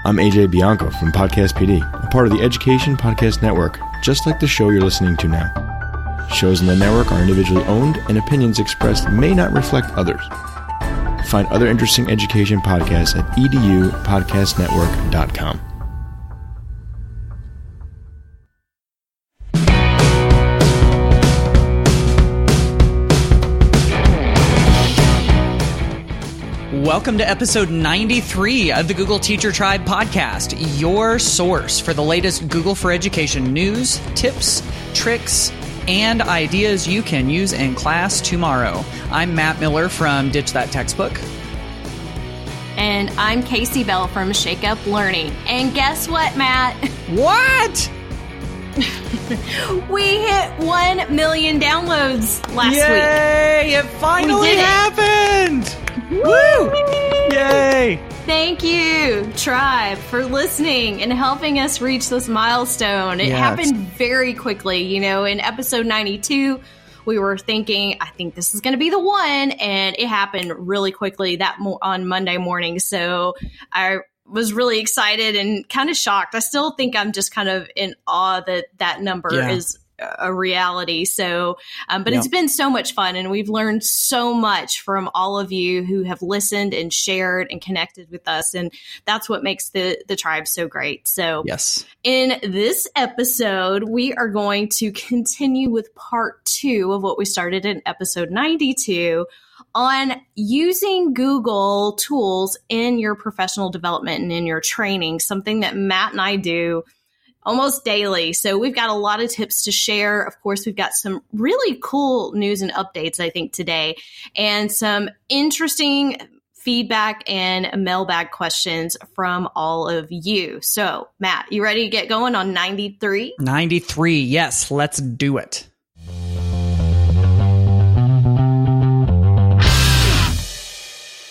I'm AJ Bianco from Podcast PD, a part of the Education Podcast Network, just like the show you're listening to now. Shows in the network are individually owned, and opinions expressed may not reflect others. Find other interesting education podcasts at edupodcastnetwork.com. Welcome to episode 93 of the Google Teacher Tribe podcast, your source for the latest Google for Education news, tips, tricks, and ideas you can use in class tomorrow. I'm Matt Miller from Ditch That Textbook. And I'm Casey Bell from Checkup Learning. And guess what, Matt? What? We hit 1 million downloads last week. Yay! It finally happened! Woo! Yay! Thank you, Tribe, for listening and helping us reach this milestone. It happened very quickly. You know, in episode 92, we were thinking, I think this is going to be the one, and it happened really quickly on Monday morning. So I was really excited and kind of shocked. I still think I'm just kind of in awe that number is a reality. So, but it's been so much fun, and we've learned so much from all of you who have listened and shared and connected with us. And that's what makes the tribe so great. So in this episode, we are going to continue with part 2 of what we started in episode 92 on using Google tools in your professional development and in your training, something that Matt and I do almost daily. So we've got a lot of tips to share. Of course, we've got some really cool news and updates, I think, today, and some interesting feedback and mailbag questions from all of you. So, Matt, you ready to get going on 93? 93, yes. Let's do it.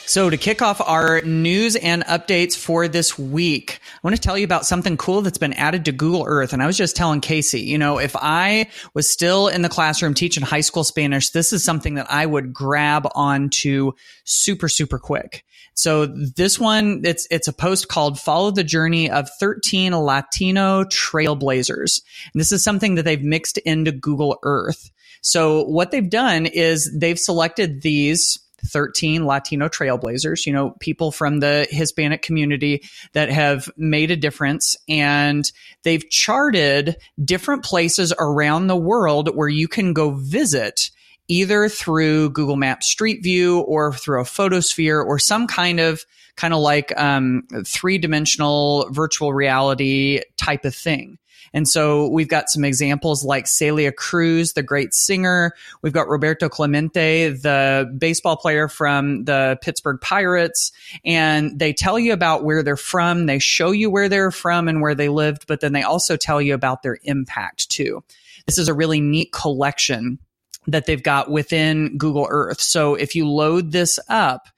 So to kick off our news and updates for this week, I want to tell you about something cool that's been added to Google Earth. And I was just telling Casey, you know, if I was still in the classroom teaching high school Spanish, this is something that I would grab onto super, super quick. So this one, it's a post called Follow the Journey of 13 Latino Trailblazers. And this is something that they've mixed into Google Earth. So what they've done is they've selected these 13 Latino trailblazers, you know, people from the Hispanic community that have made a difference. And they've charted different places around the world where you can go visit, either through Google Maps Street View or through a photosphere or some kind of like 3-dimensional virtual reality type of thing. And so we've got some examples like Celia Cruz, the great singer. We've got Roberto Clemente, the baseball player from the Pittsburgh Pirates. And they tell you about where they're from. They show you where they're from and where they lived, but then they also tell you about their impact too. This is a really neat collection that they've got within Google Earth. So if you load this up,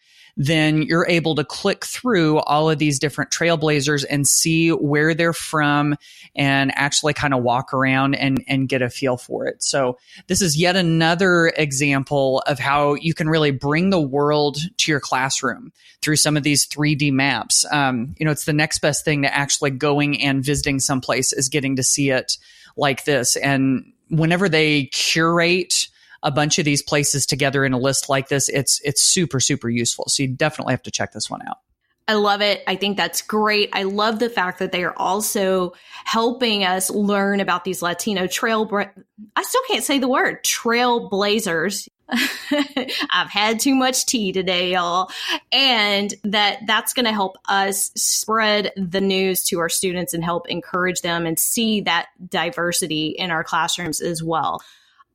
then you're able to click through all of these different trailblazers and see where they're from and actually kind of walk around and get a feel for it. So this is yet another example of how you can really bring the world to your classroom through some of these 3D maps. You know, it's the next best thing to actually going and visiting someplace is getting to see it like this. And whenever they curate a bunch of these places together in a list like this, it's super, super useful. So you definitely have to check this one out. I love it. I think that's great. I love the fact that they are also helping us learn about these Latino I still can't say the word, trailblazers. I've had too much tea today, y'all. And that's going to help us spread the news to our students and help encourage them and see that diversity in our classrooms as well.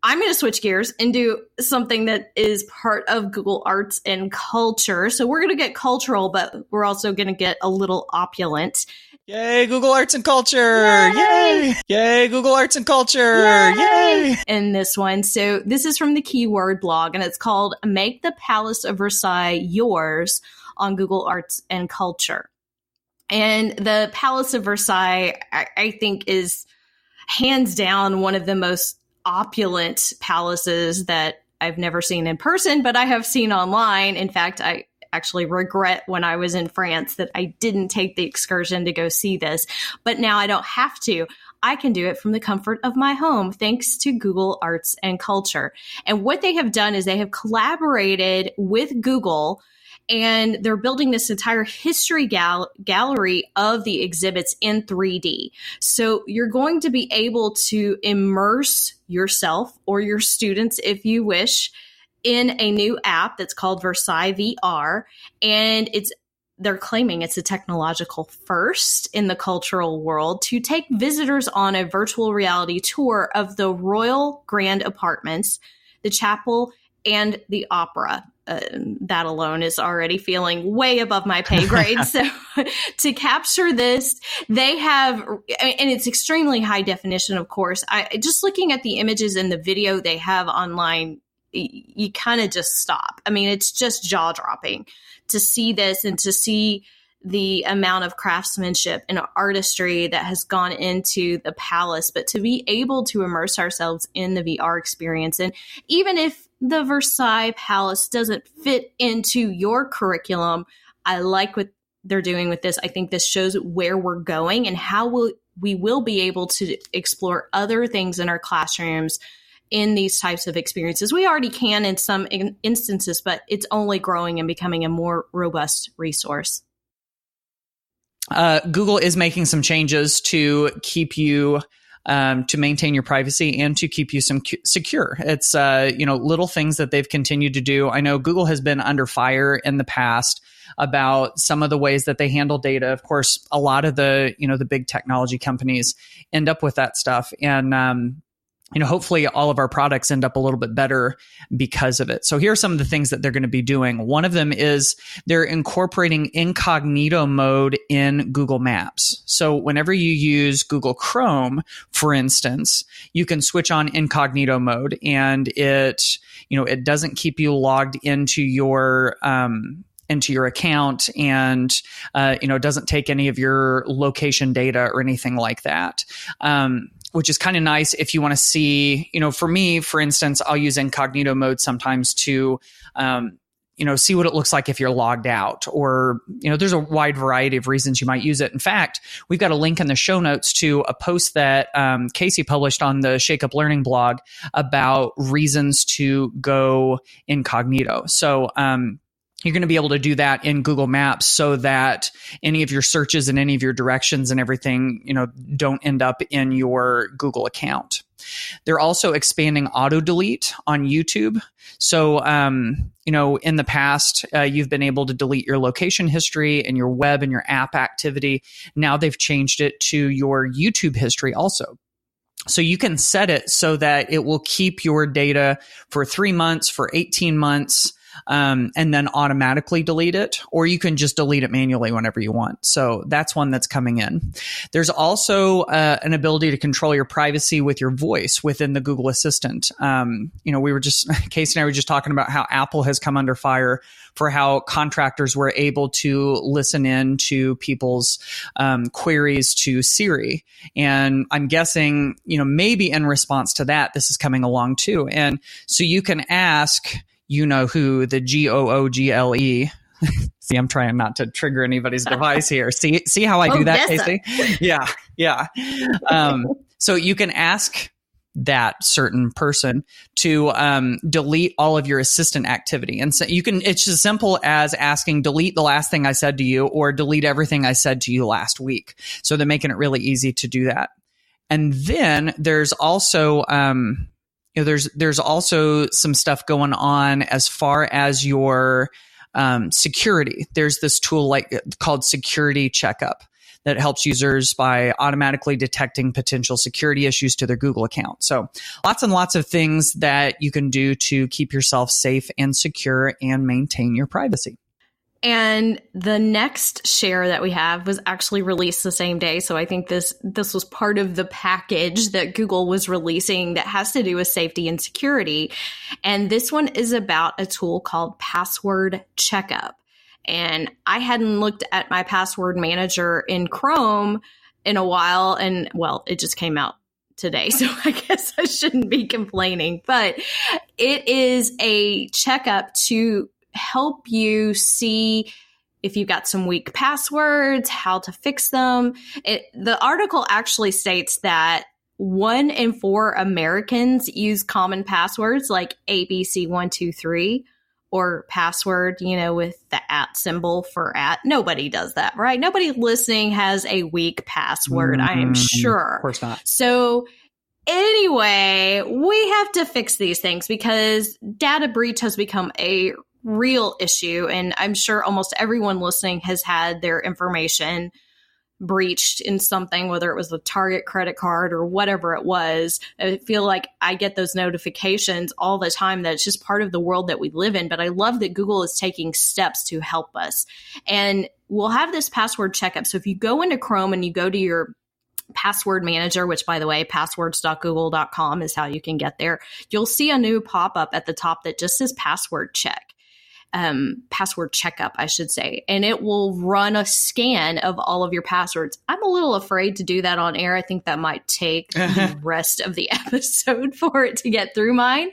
I'm going to switch gears and do something that is part of Google Arts and Culture. So we're going to get cultural, but we're also going to get a little opulent. Yay, Google Arts and Culture. Yay. Yay, Google Arts and Culture. Yay. In this one. So this is from the Keyword blog, and it's called Make the Palace of Versailles Yours on Google Arts and Culture. And the Palace of Versailles, I think, is hands down one of the most opulent palaces that I've never seen in person, but I have seen online. In fact, I actually regret when I was in France that I didn't take the excursion to go see this. But now I don't have to. I can do it from the comfort of my home, thanks to Google Arts and Culture. And what they have done is they have collaborated with Google, and they're building this entire history gallery of the exhibits in 3D. So you're going to be able to immerse yourself or your students, if you wish, in a new app that's called Versailles Vr. And they're claiming it's a technological first in the cultural world to take visitors on a virtual reality tour of the Royal Grand Apartments, the chapel, and the opera. That alone is already feeling way above my pay grade. So to capture this, they have, and it's extremely high definition, of course. Just looking at the images and the video they have online, you kind of just stop. I mean, it's just jaw dropping to see this and to see the amount of craftsmanship and artistry that has gone into the palace, but to be able to immerse ourselves in the VR experience. And even if the Versailles Palace doesn't fit into your curriculum, I like what they're doing with this. I think this shows where we're going and how we will be able to explore other things in our classrooms in these types of experiences. We already can in some instances, but it's only growing and becoming a more robust resource. Google is making some changes to keep you to maintain your privacy and to keep you secure. It's little things that they've continued to do. I know Google has been under fire in the past about some of the ways that they handle data. Of course, a lot of the big technology companies end up with that stuff, and hopefully all of our products end up a little bit better because of it. So here are some of the things that they're going to be doing. One of them is they're incorporating incognito mode in Google Maps. So whenever you use Google Chrome, for instance, you can switch on incognito mode, and it doesn't keep you logged into your account, and doesn't take any of your location data or anything like that. Which is kind of nice if you want to see, for me, for instance, I'll use incognito mode sometimes to, see what it looks like if you're logged out, or, there's a wide variety of reasons you might use it. In fact, we've got a link in the show notes to a post that Casey published on the Checkup Learning blog about reasons to go incognito. So, you're going to be able to do that in Google Maps so that any of your searches and any of your directions and everything, don't end up in your Google account. They're also expanding auto delete on YouTube. So, in the past, you've been able to delete your location history and your web and your app activity. Now they've changed it to your YouTube history also. So you can set it so that it will keep your data for 3 months, for 18 months, and then automatically delete it, or you can just delete it manually whenever you want. So that's one that's coming in. There's also an ability to control your privacy with your voice within the Google Assistant. Casey and I were just talking about how Apple has come under fire for how contractors were able to listen in to people's queries to Siri. And I'm guessing, maybe in response to that, this is coming along too. And so you can ask, who, the GOOGLE. See, I'm trying not to trigger anybody's device here. See how I do that, Casey? Yeah. So you can ask that certain person to delete all of your assistant activity. And so it's as simple as asking, delete the last thing I said to you, or delete everything I said to you last week. So they're making it really easy to do that. And then there's also there's also some stuff going on as far as your security. There's this tool called Security Checkup that helps users by automatically detecting potential security issues to their Google account. So lots and lots of things that you can do to keep yourself safe and secure and maintain your privacy. And the next share that we have was actually released the same day. So I think this was part of the package that Google was releasing that has to do with safety and security. And this one is about a tool called Password Checkup. And I hadn't looked at my password manager in Chrome in a while. And well, it just came out today, so I guess I shouldn't be complaining. But it is a checkup to help you see if you've got some weak passwords, how to fix them. The article actually states that 1 in 4 Americans use common passwords like ABC123 or password, with the @ symbol for @. Nobody does that, right? Nobody listening has a weak password, I am sure. Of course not. So anyway, we have to fix these things because data breach has become a real issue. And I'm sure almost everyone listening has had their information breached in something, whether it was the Target credit card or whatever it was. I feel like I get those notifications all the time that it's just part of the world that we live in. But I love that Google is taking steps to help us. And we'll have this password checkup. So if you go into Chrome and you go to your password manager, which by the way, passwords.google.com is how you can get there, you'll see a new pop-up at the top that just says password checkup, I should say. And it will run a scan of all of your passwords. I'm a little afraid to do that on air. I think that might take the rest of the episode for it to get through mine.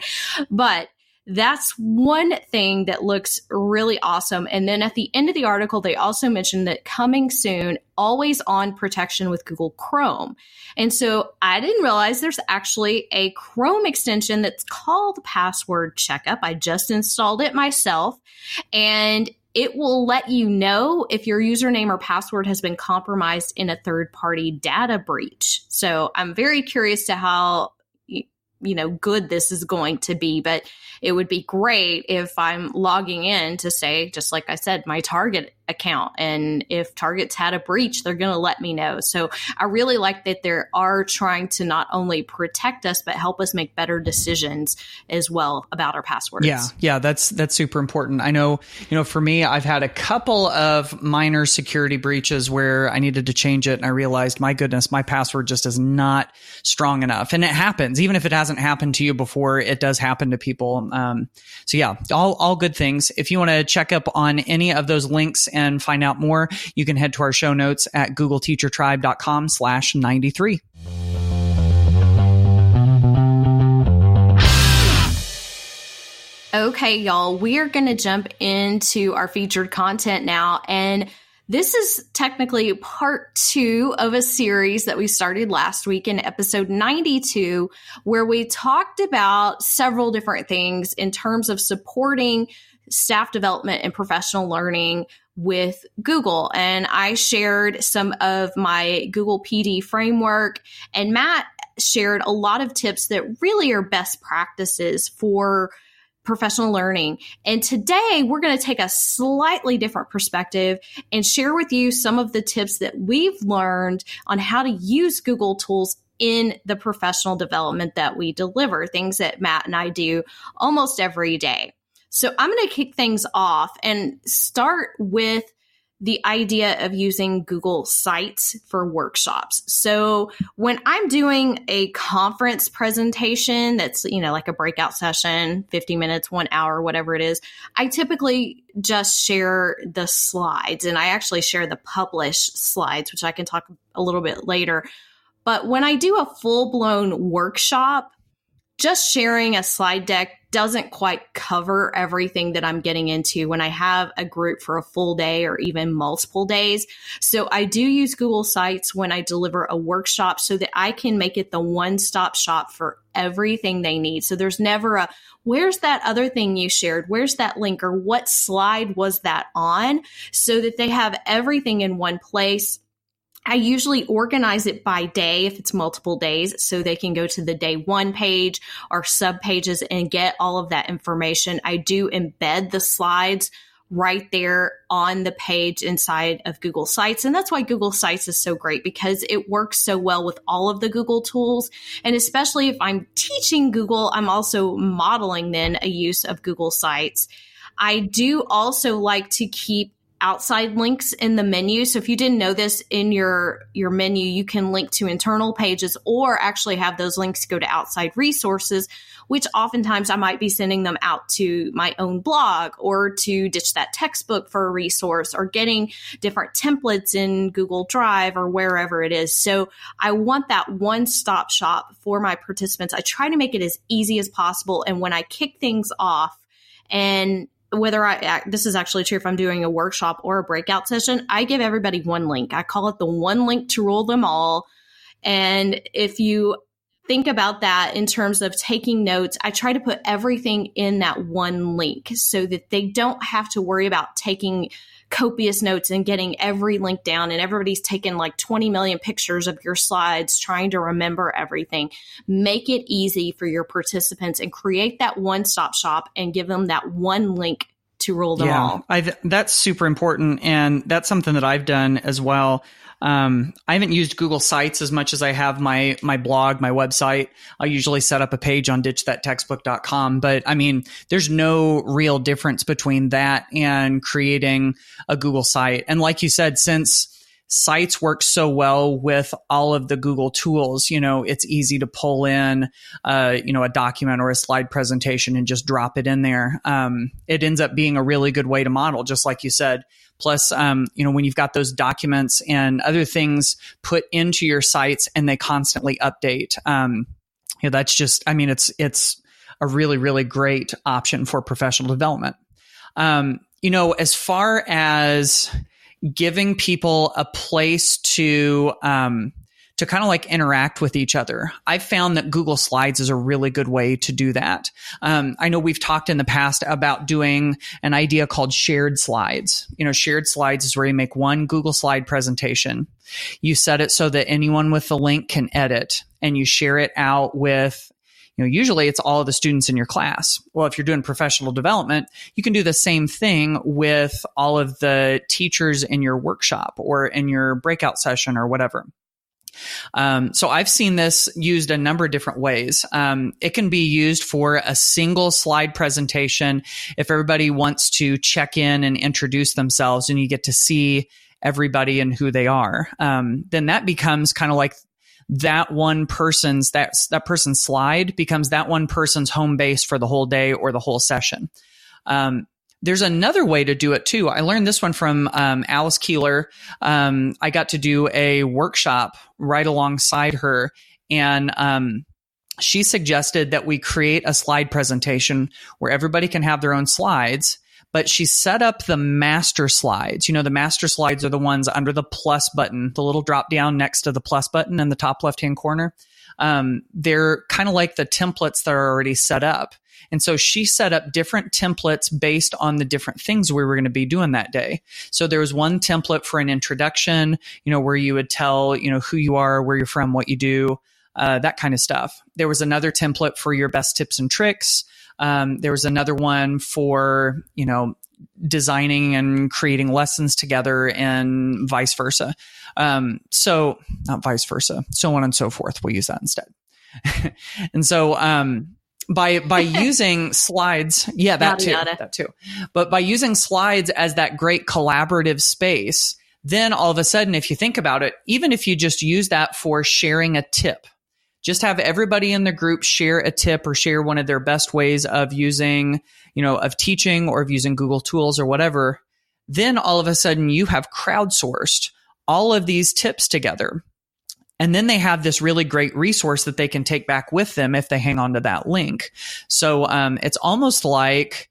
But that's one thing that looks really awesome. And then at the end of the article, they also mentioned that coming soon, always on protection with Google Chrome. And so I didn't realize there's actually a Chrome extension that's called Password Checkup. I just installed it myself, and it will let you know if your username or password has been compromised in a third-party data breach. So I'm very curious to how good this is going to be, but it would be great if I'm logging in to say, just like I said, my Target account. And if Target's had a breach, they're going to let me know. So I really like that they are trying to not only protect us, but help us make better decisions as well about our passwords. Yeah, that's super important. I know, for me, I've had a couple of minor security breaches where I needed to change it. And I realized, my goodness, my password just is not strong enough. And it happens. Even if it hasn't happened to you before, it does happen to people. So yeah, all good things. If you want to check up on any of those links and find out more, you can head to our show notes at googleteachertribe.com/93. Okay, y'all, we are going to jump into our featured content now. And this is technically part 2 of a series that we started last week in episode 92, where we talked about several different things in terms of supporting staff development and professional learning with Google. And I shared some of my Google PD framework, and Matt shared a lot of tips that really are best practices for professional learning. And today we're going to take a slightly different perspective and share with you some of the tips that we've learned on how to use Google tools in the professional development that we deliver, things that Matt and I do almost every day. So I'm going to kick things off and start with the idea of using Google Sites for workshops. So when I'm doing a conference presentation that's, like a breakout session, 50 minutes, 1 hour, whatever it is, I typically just share the slides, and I actually share the published slides, which I can talk a little bit later. But when I do a full-blown workshop, just sharing a slide deck doesn't quite cover everything that I'm getting into when I have a group for a full day or even multiple days. So I do use Google Sites when I deliver a workshop so that I can make it the one-stop shop for everything they need. So there's never a, where's that other thing you shared? Where's that link? Or what slide was that on? So that they have everything in one place. I usually organize it by day if it's multiple days, so they can go to the day 1 page or sub pages and get all of that information. I do embed the slides right there on the page inside of Google Sites. And that's why Google Sites is so great, because it works so well with all of the Google tools. And especially if I'm teaching Google, I'm also modeling then a use of Google Sites. I do also like to keep outside links in the menu. So if you didn't know this, in your menu, you can link to internal pages or actually have those links go to outside resources, which oftentimes I might be sending them out to my own blog or to Ditch That Textbook for a resource, or getting different templates in Google Drive or wherever it is. So I want that one-stop shop for my participants. I try to make it as easy as possible. And when I kick things off and this is actually true if I'm doing a workshop or a breakout session, I give everybody one link. I call it the one link to rule them all. And if you think about that in terms of taking notes, I try to put everything in that one link so that they don't have to worry about taking copious notes and getting every link down, and everybody's taken like 20 million pictures of your slides trying to remember everything. Make it easy for your participants and create that one-stop shop and give them that one link to rule them all. That's super important. And that's something that I've done as well. I haven't used Google Sites as much as I have my blog, my website. I usually set up a page on ditchthattextbook.com, but I mean, there's no real difference between that and creating a Google site. And like you said, since sites work so well with all of the Google tools, it's easy to pull in, a document or a slide presentation and just drop it in there. It ends up being a really good way to model, just like you said. Plus, when you've got those documents and other things put into your sites and they constantly update, that's just, it's a really, really great option for professional development. As far as giving people a place to kind of like interact with each other, I've found that Google Slides is a really good way to do that. I know we've talked in the past about doing an idea called shared slides. Shared slides is where you make one Google slide presentation. You set it so that anyone with the link can edit, and you share it out with, usually it's all of the students in your class. Well, if you're doing professional development, you can do the same thing with all of the teachers in your workshop or in your breakout session or whatever. So I've seen this used a number of different ways. It can be used for a single slide presentation. If everybody wants to check in and introduce themselves and you get to see everybody and who they are, then that becomes kind of like that one person's, that person's slide becomes that one person's home base for the whole day or the whole session. There's another way to do it too. I learned this one from Alice Keeler. I got to do a workshop right alongside her, and she suggested that we create a slide presentation where everybody can have their own slides, but she set up the master slides. The master slides are the ones under the plus button, the little drop down next to the plus button in the top left-hand corner. They're kind of like the templates that are already set up. And so she set up different templates based on the different things we were going to be doing that day. So there was one template for an introduction, where you would tell, who you are, where you're from, what you do, that kind of stuff. There was another template for your best tips and tricks. There was another one for, designing and creating lessons together and vice versa. So not vice versa, so on and so forth. We'll use that instead. And so, by using slides, that too. But by using slides as that great collaborative space, then all of a sudden, if you think about it, even if you just use that for sharing a tip, just have everybody in the group share a tip or share one of their best ways of using, of teaching or of using Google tools or whatever, then all of a sudden you have crowdsourced all of these tips together. And then they have this really great resource that they can take back with them if they hang on to that link. So it's almost like,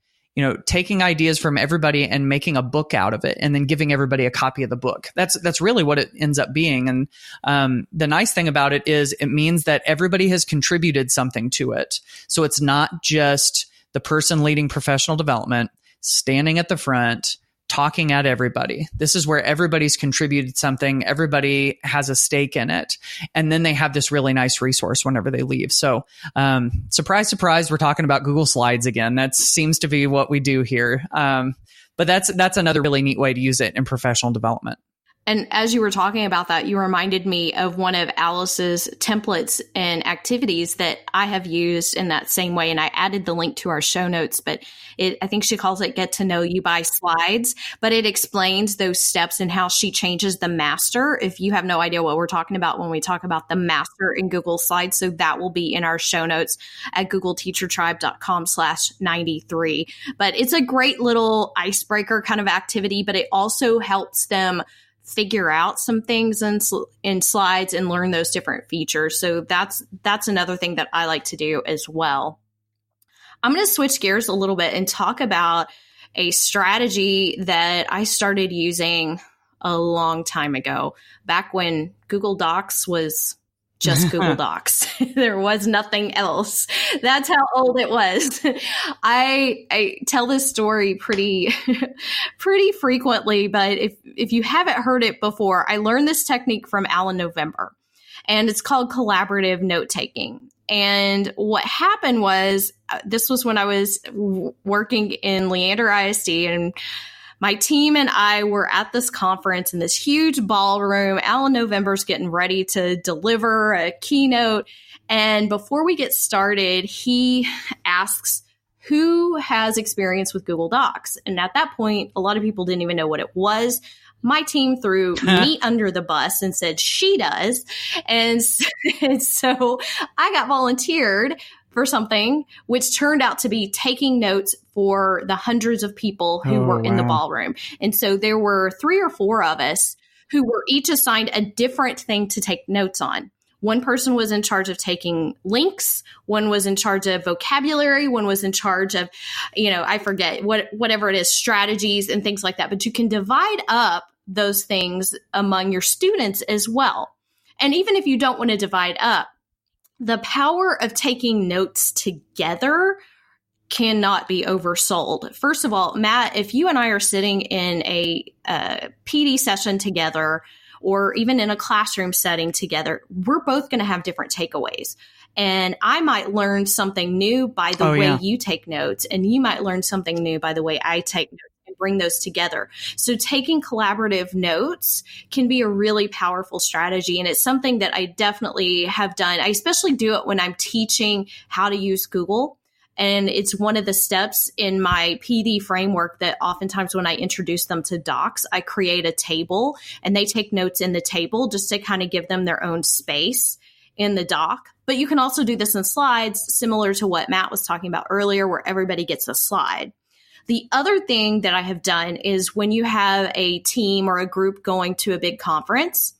taking ideas from everybody and making a book out of it and then giving everybody a copy of the book. That's really what it ends up being. And the nice thing about it is it means that everybody has contributed something to it. So it's not just the person leading professional development standing at the front talking at everybody. This is where everybody's contributed something. Everybody has a stake in it. And then they have this really nice resource whenever they leave. So, surprise, surprise, we're talking about Google Slides again. That seems to be what we do here. But that's another really neat way to use it in professional development. And as you were talking about that, you reminded me of one of Alice's templates and activities that I have used in that same way. And I added the link to our show notes, but I think she calls it Get to Know You by Slides, but it explains those steps and how she changes the master. If you have no idea what we're talking about when we talk about the master in Google Slides, so that will be in our show notes at googleteachertribe.com/93. But it's a great little icebreaker kind of activity, but it also helps them figure out some things in slides and learn those different features. So that's another thing that I like to do as well. I'm going to switch gears a little bit and talk about a strategy that I started using a long time ago, back when Google Docs was just Google Docs. There was nothing else. That's how old it was. I tell this story pretty frequently, but if you haven't heard it before, I learned this technique from Alan November, and it's called collaborative note-taking. And what happened was, this was when I was working in Leander ISD, and my team and I were at this conference in this huge ballroom. Alan November's getting ready to deliver a keynote. And before we get started, he asks, who has experience with Google Docs? And at that point, a lot of people didn't even know what it was. My team threw me under the bus and said, she does. And so I got volunteered for something, which turned out to be taking notes for the hundreds of people who were in the ballroom. And so there were 3 or 4 of us who were each assigned a different thing to take notes on. One person was in charge of taking links. One was in charge of vocabulary. One was in charge of, I forget whatever it is, strategies and things like that. But you can divide up those things among your students as well. And even if you don't want to divide up, the power of taking notes together cannot be oversold. First of all, Matt, if you and I are sitting in a PD session together, or even in a classroom setting together, we're both going to have different takeaways. And I might learn something new by the way you take notes, and you might learn something new by the way I take notes, and bring those together. So taking collaborative notes can be a really powerful strategy. And it's something that I definitely have done. I especially do it when I'm teaching how to use Google. And it's one of the steps in my PD framework that oftentimes when I introduce them to docs, I create a table and they take notes in the table just to kind of give them their own space in the doc. But you can also do this in slides, similar to what Matt was talking about earlier, where everybody gets a slide. The other thing that I have done is when you have a team or a group going to a big conference,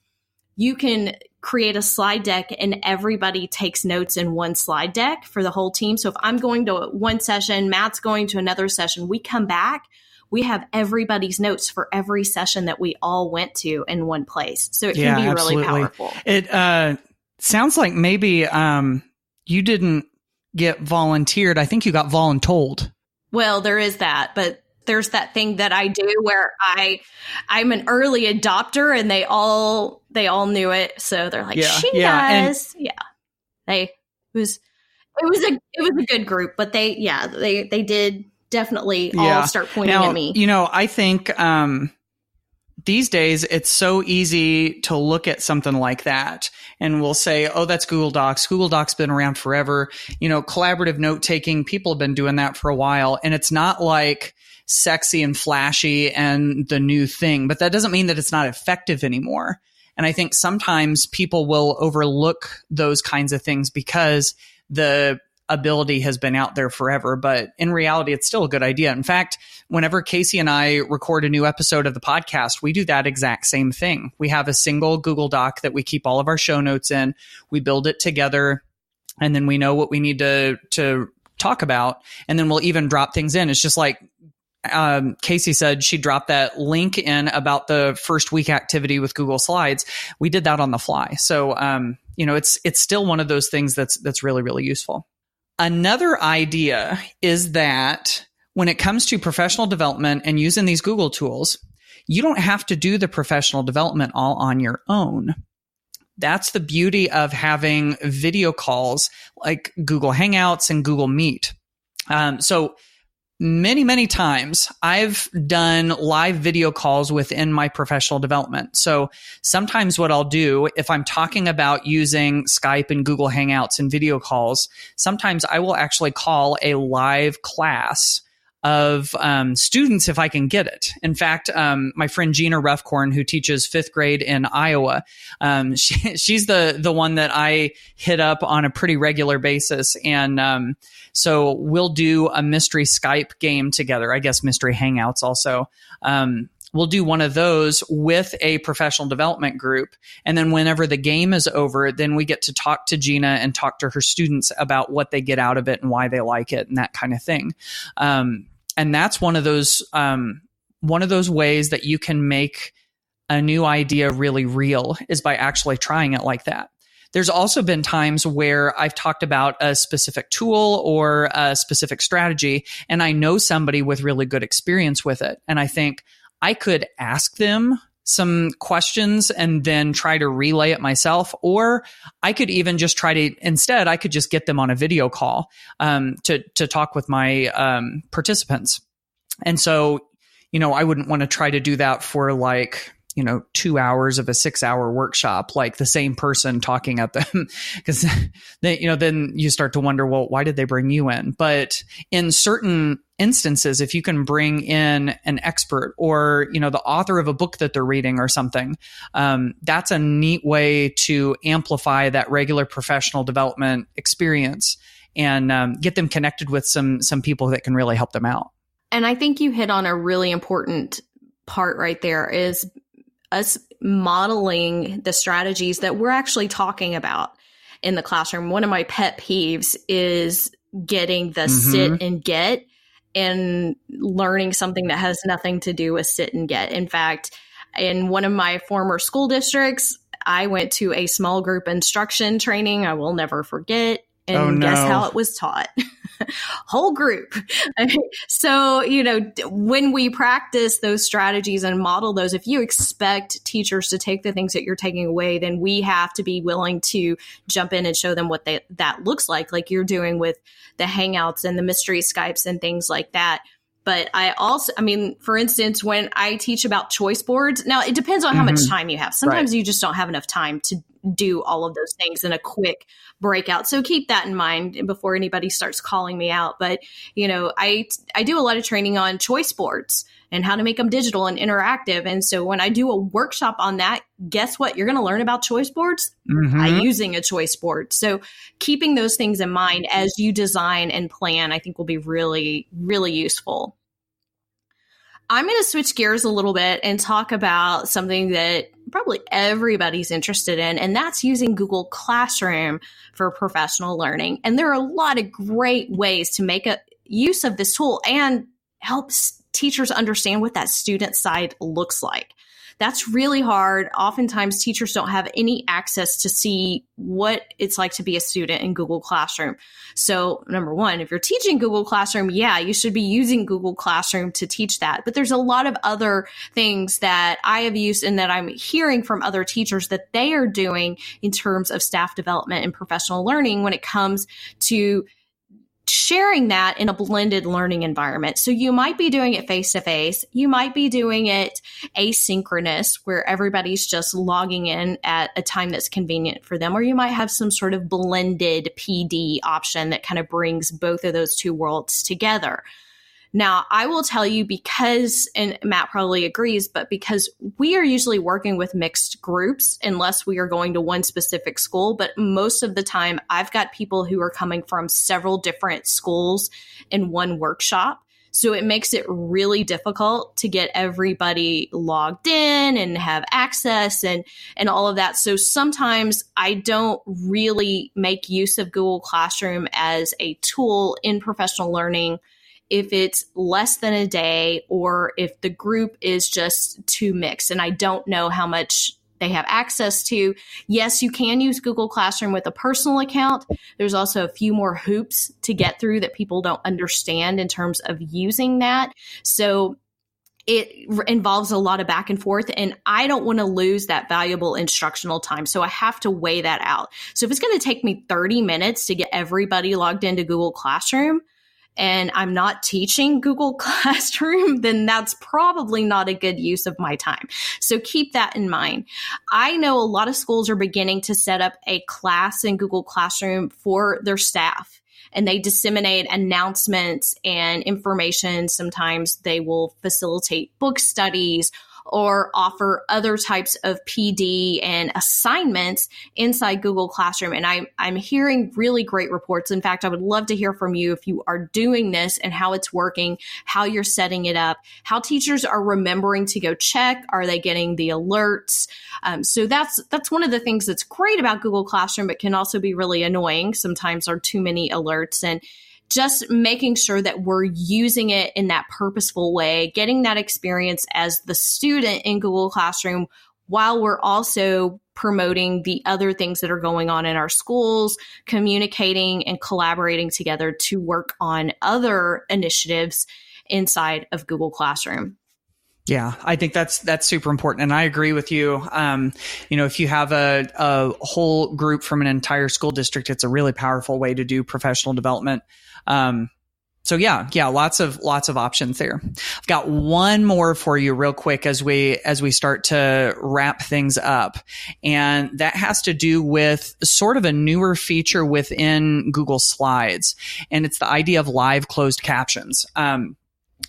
you can create a slide deck and everybody takes notes in one slide deck for the whole team. So if I'm going to one session, Matt's going to another session, we come back, we have everybody's notes for every session that we all went to in one place. So it can be really powerful. It sounds like maybe you didn't get volunteered. I think you got voluntold. Well, there is that, but there's that thing that I do where I'm an early adopter and they all knew it. So they're like, she does. It was a good group, but they did definitely all start pointing at me. I think these days it's so easy to look at something like that and we'll say, oh, that's Google Docs. Google Docs been around forever. Collaborative note taking, people have been doing that for a while. And it's not like sexy and flashy and the new thing, but that doesn't mean that it's not effective anymore. And I think sometimes people will overlook those kinds of things because the ability has been out there forever. But in reality, it's still a good idea. In fact, whenever Casey and I record a new episode of the podcast, we do that exact same thing. We have a single Google Doc that we keep all of our show notes in. We build it together, and then we know what we need to talk about. And then we'll even drop things in. It's just like Casey said, she dropped that link in about the first week activity with Google Slides. We did that on the fly. So, it's still one of those things that's really, really useful. Another idea is that when it comes to professional development and using these Google tools, you don't have to do the professional development all on your own. That's the beauty of having video calls like Google Hangouts and Google Meet. So many, many times I've done live video calls within my professional development. So sometimes what I'll do if I'm talking about using Skype and Google Hangouts and video calls, sometimes I will actually call a live class of students if I can get it. In fact, my friend Gina Ruffcorn, who teaches 5th grade in Iowa, she's the one that I hit up on a pretty regular basis. And so we'll do a mystery Skype game together, I guess mystery Hangouts also. We'll do one of those with a professional development group. And then whenever the game is over, then we get to talk to Gina and talk to her students about what they get out of it and why they like it and that kind of thing. that's one of those ways that you can make a new idea really real, is by actually trying it like that. There's also been times where I've talked about a specific tool or a specific strategy, and I know somebody with really good experience with it. And I think I could ask them some questions and then try to relay it myself, or I could even just I could just get them on a video call to talk with my participants. And so, I wouldn't want to try to do that for 2 hours of a 6-hour workshop, like the same person talking at them, because then you start to wonder, well, why did they bring you in? But in certain instances, if you can bring in an expert or, the author of a book that they're reading or something, that's a neat way to amplify that regular professional development experience and get them connected with some people that can really help them out. And I think you hit on a really important part right there, is us modeling the strategies that we're actually talking about in the classroom. One of my pet peeves is getting the sit and get and learning something that has nothing to do with sit and get. In fact, in one of my former school districts, I went to a small group instruction training I will never forget. And guess how it was taught? Whole group. So, when we practice those strategies and model those, if you expect teachers to take the things that you're taking away, then we have to be willing to jump in and show them what that looks like you're doing with the Hangouts and the mystery Skypes and things like that. But for instance, when I teach about choice boards, now it depends on how much time you have. Sometimes you just don't have enough time to do all of those things in a quick breakout. So keep that in mind before anybody starts calling me out. But, I do a lot of training on choice boards and how to make them digital and interactive. And so when I do a workshop on that, guess what? You're going to learn about choice boards by using a choice board. So keeping those things in mind as you design and plan, I think will be really, really useful. I'm going to switch gears a little bit and talk about something that probably everybody's interested in, and that's using Google Classroom for professional learning. And there are a lot of great ways to make a use of this tool and help teachers understand what that student side looks like. That's really hard. Oftentimes, teachers don't have any access to see what it's like to be a student in Google Classroom. So, number one, if you're teaching Google Classroom, you should be using Google Classroom to teach that. But there's a lot of other things that I have used and that I'm hearing from other teachers that they are doing in terms of staff development and professional learning when it comes to sharing that in a blended learning environment. So you might be doing it face-to-face. You might be doing it asynchronous, where everybody's just logging in at a time that's convenient for them. Or you might have some sort of blended PD option that kind of brings both of those two worlds together. Now, I will tell you, because, and Matt probably agrees, but because we are usually working with mixed groups, unless we are going to one specific school, but most of the time I've got people who are coming from several different schools in one workshop. So it makes it really difficult to get everybody logged in and have access and all of that. So sometimes I don't really make use of Google Classroom as a tool in professional learning if it's less than a day or if the group is just too mixed and I don't know how much they have access to. Yes, you can use Google Classroom with a personal account. There's also a few more hoops to get through that people don't understand in terms of using that. So it involves a lot of back and forth, and I don't want to lose that valuable instructional time. So I have to weigh that out. So if it's going to take me 30 minutes to get everybody logged into Google Classroom, and I'm not teaching Google Classroom, then that's probably not a good use of my time. So keep that in mind. I know a lot of schools are beginning to set up a class in Google Classroom for their staff, and they disseminate announcements and information. Sometimes they will facilitate book studies or offer other types of PD and assignments inside Google Classroom. And I'm hearing really great reports. In fact, I would love to hear from you if you are doing this and how it's working, how you're setting it up, how teachers are remembering to go check. Are they getting the alerts? So that's one of the things that's great about Google Classroom, but can also be really annoying. Sometimes there are too many alerts. And just making sure that we're using it in that purposeful way, getting that experience as the student in Google Classroom while we're also promoting the other things that are going on in our schools, communicating and collaborating together to work on other initiatives inside of Google Classroom. Yeah, I think that's super important. And I agree with you. If you have a whole group from an entire school district, it's a really powerful way to do professional development. So lots of options there. I've got one more for you real quick as we start to wrap things up. And that has to do with sort of a newer feature within Google Slides. And it's the idea of live closed captions.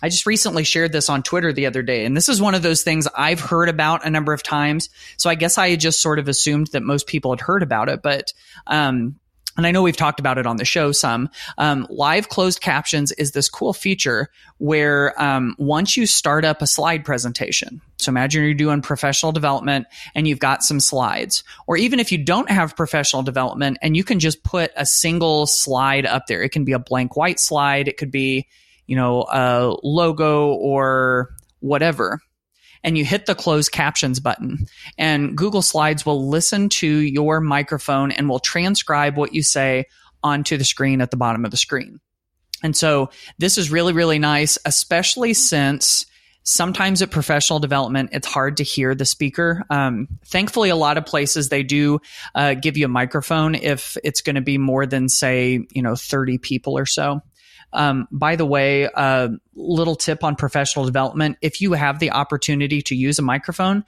I just recently shared this on Twitter the other day, and this is one of those things I've heard about a number of times. So I guess I had just sort of assumed that most people had heard about it, but, and I know we've talked about it on the show some. Live closed captions is this cool feature where once you start up a slide presentation, so imagine you're doing professional development and you've got some slides, or even if you don't have professional development and you can just put a single slide up there. It can be a blank white slide. It could be a logo or whatever, and you hit the close captions button, and Google Slides will listen to your microphone and will transcribe what you say onto the screen at the bottom of the screen. And so this is really, really nice, especially since sometimes at professional development, it's hard to hear the speaker. Thankfully, a lot of places, they do give you a microphone if it's going to be more than, say, 30 people or so. By the way, little tip on professional development. If you have the opportunity to use a microphone,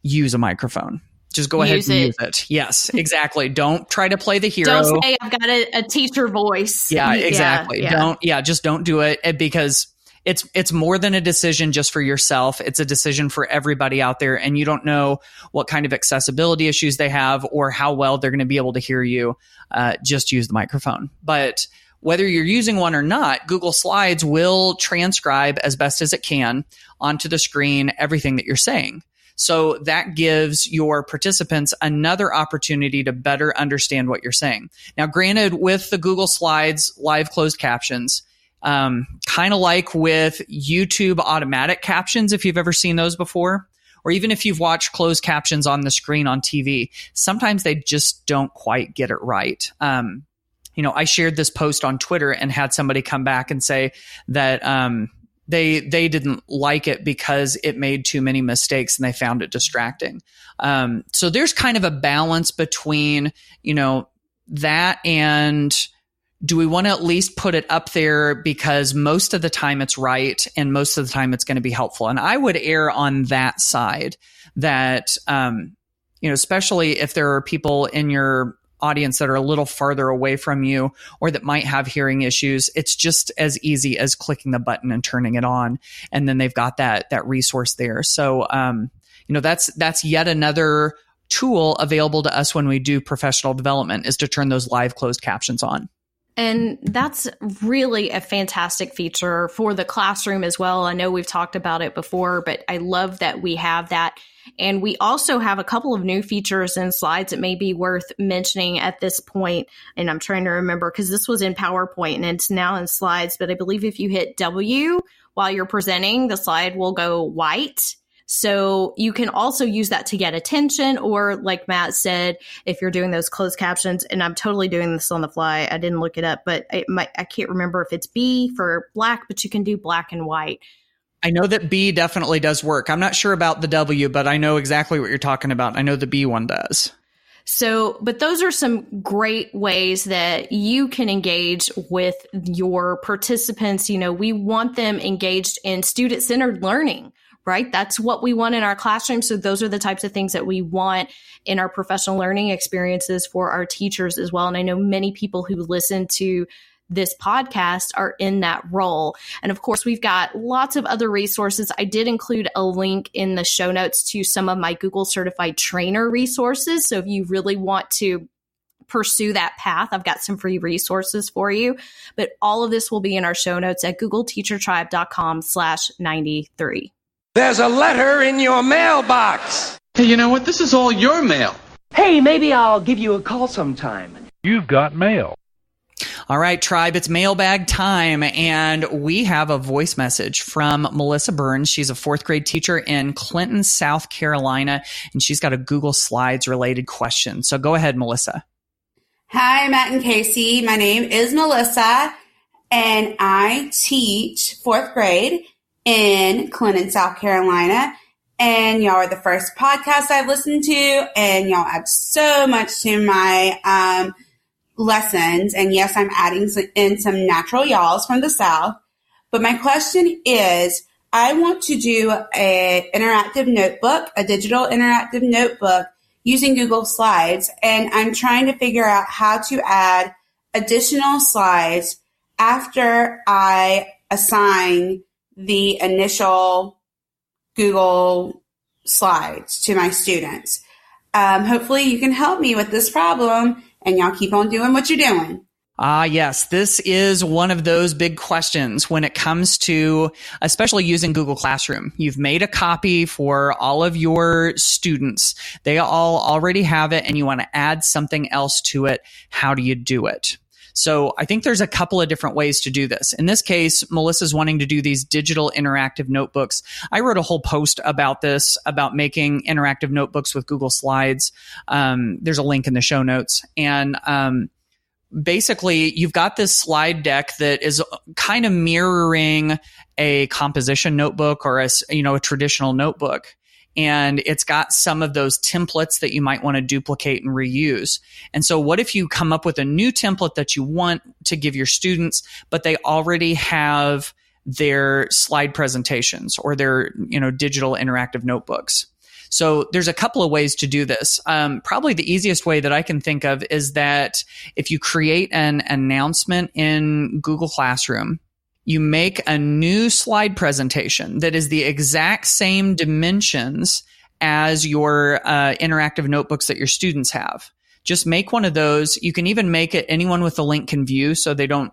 use a microphone. Just go ahead and use it. Yes, exactly. Don't try to play the hero. Don't say I've got a teacher voice. Yeah, exactly. Just don't do it, because it's more than a decision just for yourself. It's a decision for everybody out there, and you don't know what kind of accessibility issues they have or how well they're going to be able to hear you. Just use the microphone. But whether you're using one or not, Google Slides will transcribe as best as it can onto the screen everything that you're saying. So that gives your participants another opportunity to better understand what you're saying. Now, granted, with the Google Slides live closed captions, kind of like with YouTube automatic captions, if you've ever seen those before, or even if you've watched closed captions on the screen on TV, sometimes they just don't quite get it right. I shared this post on Twitter and had somebody come back and say that they didn't like it because it made too many mistakes and they found it distracting. So there's kind of a balance between, that and do we want to at least put it up there because most of the time it's right and most of the time it's going to be helpful. And I would err on that side that, especially if there are people in your audience that are a little farther away from you or that might have hearing issues, it's just as easy as clicking the button and turning it on. And then they've got that resource there. So, that's yet another tool available to us when we do professional development, is to turn those live closed captions on. And that's really a fantastic feature for the classroom as well. I know we've talked about it before, but I love that we have that. And we also have a couple of new features in Slides that may be worth mentioning at this point. And I'm trying to remember because this was in PowerPoint and it's now in Slides. But I believe if you hit W while you're presenting, the slide will go white. So you can also use that to get attention, or like Matt said, if you're doing those closed captions, and I'm totally doing this on the fly, I didn't look it up, but I can't remember if it's B for black, but you can do black and white. I know that B definitely does work. I'm not sure about the W, but I know exactly what you're talking about. I know the B one does. So, but those are some great ways that you can engage with your participants. We want them engaged in student-centered learning, right? That's what we want in our classroom. So those are the types of things that we want in our professional learning experiences for our teachers as well. And I know many people who listen to this podcast are in that role. And of course, we've got lots of other resources. I did include a link in the show notes to some of my Google certified trainer resources. So if you really want to pursue that path, I've got some free resources for you. But all of this will be in our show notes at googleteachertribe.com/93. There's a letter in your mailbox. Hey, you know what? This is all your mail. Hey, maybe I'll give you a call sometime. You've got mail. All right, tribe, it's mailbag time. And we have a voice message from Melissa Burns. She's a fourth grade teacher in Clinton, South Carolina, and she's got a Google Slides related question. So go ahead, Melissa. Hi, Matt and Casey. My name is Melissa, and I teach fourth grade in Clinton, South Carolina. And y'all are the first podcast I've listened to, and y'all add so much to my lessons. And yes, I'm adding in some natural y'alls from the South. But my question is, I want to do an interactive notebook, a digital interactive notebook using Google Slides. And I'm trying to figure out how to add additional slides after I assign the initial Google Slides to my students. Hopefully you can help me with this problem, and y'all keep on doing what you're doing. Yes, this is one of those big questions when it comes to especially using Google Classroom. You've made a copy for all of your students. They all already have it, and you want to add something else to it. How do you do it? So I think there's a couple of different ways to do this. In this case, Melissa's wanting to do these digital interactive notebooks. I wrote a whole post about this, about making interactive notebooks with Google Slides. There's a link in the show notes. And basically, you've got this slide deck that is kind of mirroring a composition notebook or a traditional notebook. And it's got some of those templates that you might want to duplicate and reuse. And so what if you come up with a new template that you want to give your students, but they already have their slide presentations or their, digital interactive notebooks? So there's a couple of ways to do this. Probably the easiest way that I can think of is that if you create an announcement in Google Classroom, you make a new slide presentation that is the exact same dimensions as your interactive notebooks that your students have. Just make one of those. You can even make it anyone with the link can view so they don't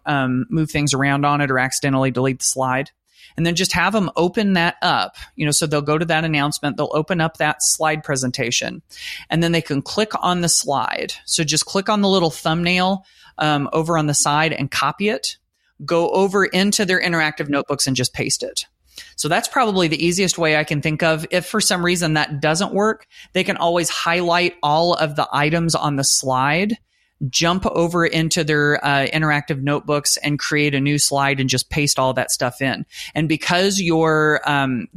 move things around on it or accidentally delete the slide. And then just have them open that up, so they'll go to that announcement, they'll open up that slide presentation, and then they can click on the slide. So just click on the little thumbnail over on the side and copy it. Go over into their interactive notebooks and just paste it. So that's probably the easiest way I can think of. If for some reason that doesn't work, they can always highlight all of the items on the slide, jump over into their interactive notebooks and create a new slide and just paste all that stuff in. And because your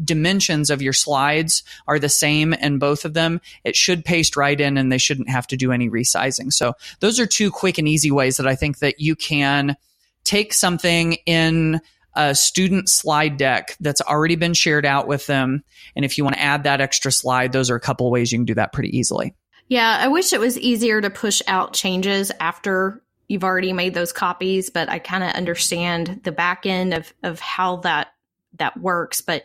dimensions of your slides are the same in both of them, it should paste right in and they shouldn't have to do any resizing. So those are two quick and easy ways that I think that you can take something in a student slide deck that's already been shared out with them. And if you want to add that extra slide, those are a couple of ways you can do that pretty easily. Yeah, I wish it was easier to push out changes after you've already made those copies, but I kind of understand the back end of how that works. But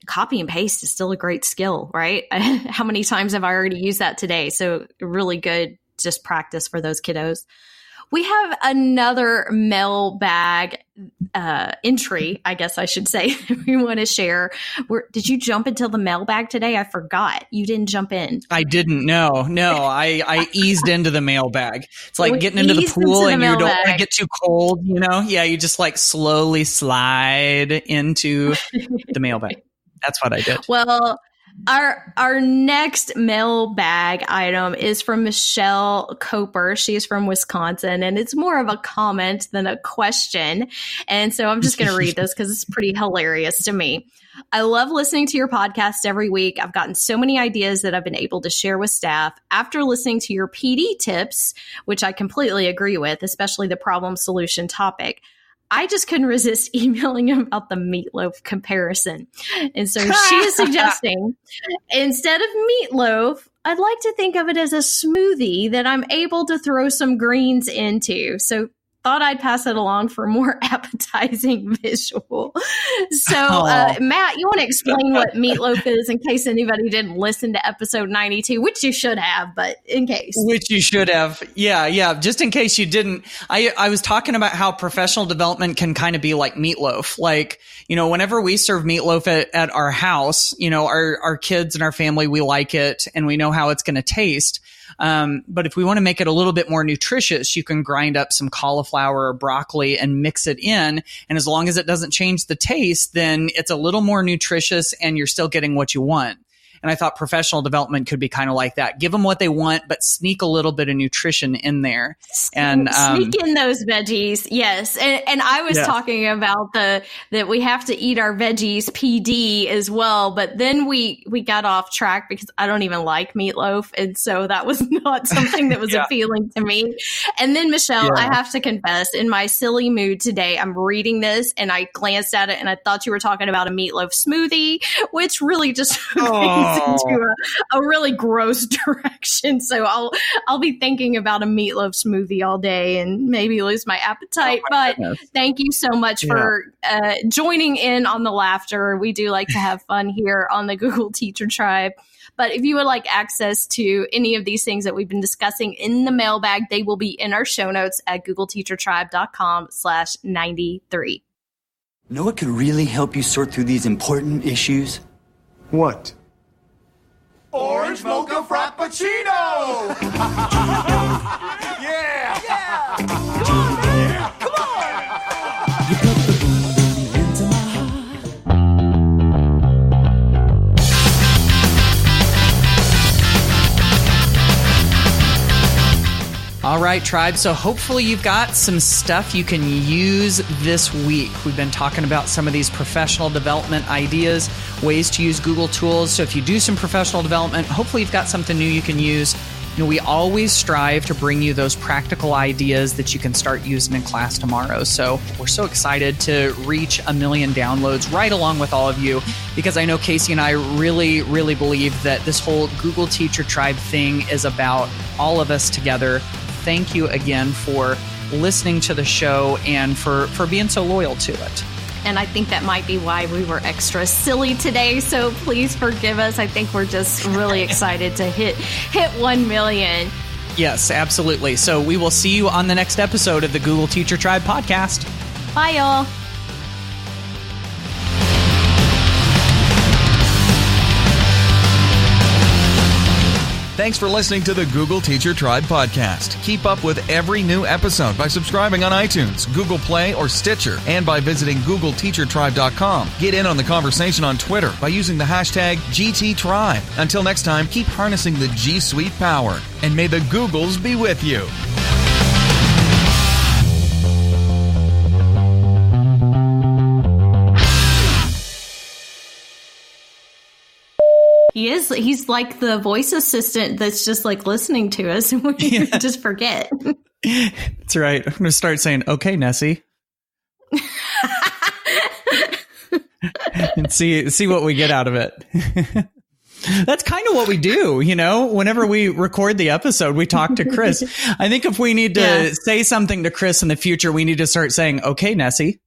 copy and paste is still a great skill, right? How many times have I already used that today? So really good just practice for those kiddos. We have another mailbag entry, I guess I should say, we want to share. Did you jump into the mailbag today? I forgot. You didn't jump in. I didn't. No. I eased into the mailbag. It's like getting into the pool and you don't want to get too cold, Yeah, you just like slowly slide into the mailbag. That's what I did. Well, Our next mailbag item is from Michelle Coper. She is from Wisconsin, and it's more of a comment than a question. And so I'm just going to read this because it's pretty hilarious to me. I love listening to your podcast every week. I've gotten so many ideas that I've been able to share with staff. After listening to your PD tips, which I completely agree with, especially the problem solution topic, I just couldn't resist emailing him about the meatloaf comparison. And so she is suggesting instead of meatloaf, I'd like to think of it as a smoothie that I'm able to throw some greens into. So thought I'd pass it along for a more appetizing visual. So, Matt, you want to explain what meatloaf is in case anybody didn't listen to episode 92, which you should have, but in case. Which you should have. Yeah. Just in case you didn't. I was talking about how professional development can kind of be like meatloaf. Like, whenever we serve meatloaf at our house, our kids and our family, we like it and we know how it's going to taste. But if we want to make it a little bit more nutritious, you can grind up some cauliflower or broccoli and mix it in. And as long as it doesn't change the taste, then it's a little more nutritious and you're still getting what you want. And I thought professional development could be kind of like that. Give them what they want, but sneak a little bit of nutrition in there. And sneak in those veggies. Yes. And I was talking about that we have to eat our veggies PD as well. But then we got off track because I don't even like meatloaf. And so that was not something that was appealing to me. And then, Michelle, I have to confess, in my silly mood today, I'm reading this and I glanced at it and I thought you were talking about a meatloaf smoothie, which really just into a really gross direction. So I'll be thinking about a meatloaf smoothie all day and maybe lose my appetite. But thank you so much for joining in on the laughter. We do like to have fun here on the Google Teacher Tribe. But if you would like access to any of these things that we've been discussing in the mailbag, they will be in our show notes at googleteachertribe.com/93. Know what could really help you sort through these important issues? What? Orange mocha frappuccino! Yeah! Yeah! Come on, man! Yeah. Come on! You put the boom into my heart. All right, tribe. So hopefully you've got some stuff you can use this week. We've been talking about some of these professional development ideas, ways to use Google tools. So if you do some professional development, hopefully you've got something new you can use. You know, we always strive to bring you those practical ideas that you can start using in class tomorrow. So we're so excited to reach 1 million downloads right along with all of you, because I know Casey and I really, really believe that this whole Google Teacher Tribe thing is about all of us together. Thank you again for listening to the show and for being so loyal to it. And I think that might be why we were extra silly today. So please forgive us. I think we're just really excited to hit 1 million. Yes, absolutely. So we will see you on the next episode of the Google Teacher Tribe podcast. Bye, y'all. Thanks for listening to the Google Teacher Tribe podcast. Keep up with every new episode by subscribing on iTunes, Google Play, or Stitcher, and by visiting googleteachertribe.com. Get in on the conversation on Twitter by using the hashtag GTTribe. Until next time, keep harnessing the G Suite power, and may the Googles be with you. He's like the voice assistant that's just like listening to us and we just forget. That's right. I'm going to start saying, okay, Nessie. And see what we get out of it. That's kind of what we do, you know, whenever we record the episode, we talk to Chris. I think if we need to say something to Chris in the future, we need to start saying, okay, Nessie.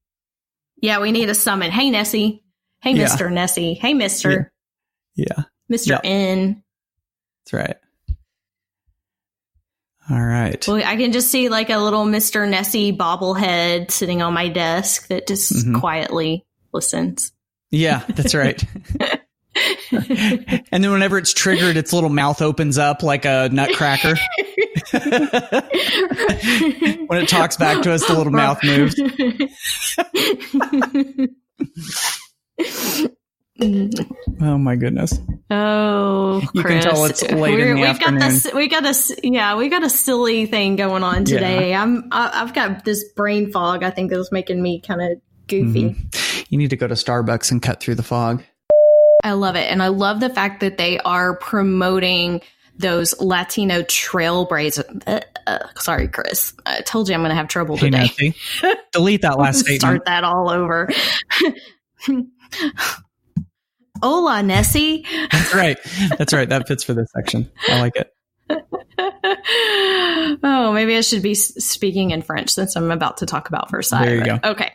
Yeah, we need a summon. Hey, Nessie. Hey, Mr. Nessie. Hey, Mr. Yeah. Mr. N. That's right. All right. Well, I can just see like a little Mr. Nessie bobblehead sitting on my desk that just quietly listens. Yeah, that's right. And then whenever it's triggered, its little mouth opens up like a nutcracker. When it talks back to us, the little mouth moves. Oh my goodness! Oh, you Chris. can tell it's late in the afternoon. We got a silly thing going on today. I've got this brain fog. I think that was making me kind of goofy. You need to go to Starbucks and cut through the fog. I love it, and I love the fact that they are promoting those Latino trailblazers. Sorry, Chris. I told you I'm going to have trouble today. Nancy, delete that last statement. Start that all over. Hola, Nessie. That's right. That fits for this section. I like it. Oh, maybe I should be speaking in French since I'm about to talk about Versailles. There you go. Okay.